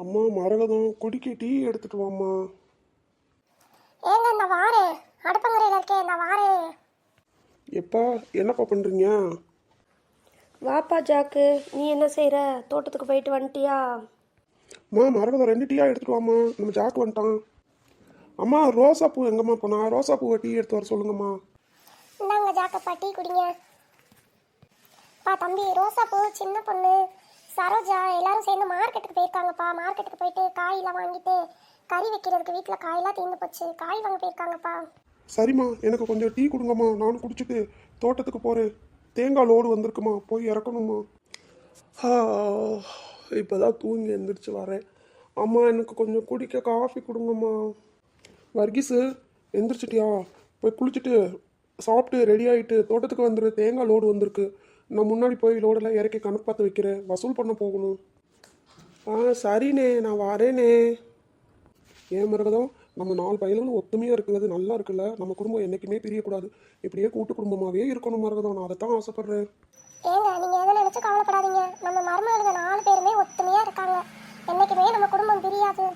அம்மா மரகதம் குடிக்க டீ எடுத்துட்டு வாம்மா. ஏங்க இந்த வாரு அடுப்பங்கரையில் இருக்கே இந்த வாரு. எப்பா என்னப்பா பண்ணுறீங்க? வாப்பா ஜாக்கு, நீ என்ன செய்கிற? தோட்டத்துக்கு போயிட்டு வந்துட்டியா? அம்மா மரகதம் 2 டீயா எடுத்துட்டு வாம்மா, நம்ம ஜாக்கு வந்துட்டான். அம்மா ரோசா பூ எங்கம்மா போனா? ரோசா பூவை டீ எடுத்து வர சொல்லுங்கம்மா. இந்தாங்க ஜாக்கப்பா டீ குடிங்க. பா தம்பி, ரோசா பூ சின்ன பொண்ணு சரோஜா எல்லாரும் சேர்ந்து மார்க்கெட்டுக்கு போயிருக்காங்கப்பா. மார்க்கெட்டுக்கு போயிட்டு காயெல்லாம் வாங்கிட்டு கறி வைக்கிறதுக்கு வீட்டில் காயெல்லாம் தீர்ந்து போச்சு. காய் வாங்க போயிருக்காங்கப்பா. சரிம்மா, எனக்கு கொஞ்சம் டீ கொடுங்கம்மா, நானும் குடிச்சிட்டு தோட்டத்துக்கு போகிறேன். தேங்காய் லோடு வந்திருக்குமா, போய் இறக்கணுமா. இப்போதான் தூங்கி எழுந்திரிச்சு வரேன். அம்மா எனக்கு கொஞ்சம் குடிக்க காஃபி கொடுங்கம்மா. வர்கீஸு எந்திரிச்சிட்டியா? போய் குளிச்சுட்டு சாப்பிட்டு ரெடி ஆகிட்டு தோட்டத்துக்கு வந்துடு. தேங்காய் லோடு வந்திருக்கு. நான் முன்னாடி போய் லோடெல்லாம் இறக்கி கணக்கு பார்த்து வைக்கிறேன். வசூல் பண்ண போகணும். சரிண்ணே, நான் வரேனே. ஏன் மரகதம், நம்ம 4 பையன்களும் ஒத்துமையாக இருக்கிறது நல்லா இருக்குல்ல? நம்ம குடும்பம் என்றைக்குமே பிரியக்கூடாது. இப்படியே கூட்டு குடும்பமாகவே இருக்கணும் மரகதம். நான் அதைத்தான் ஆசைப்பட்றேன். ஏங்க நீங்கள் எதை நினச்சி கவலைப்படாதீங்க. நம்ம மருமகளுங்க 4 பேருமே ஒத்துமையாக இருக்காங்க. என்றைக்குமே நம்ம குடும்பம் பிரியாது.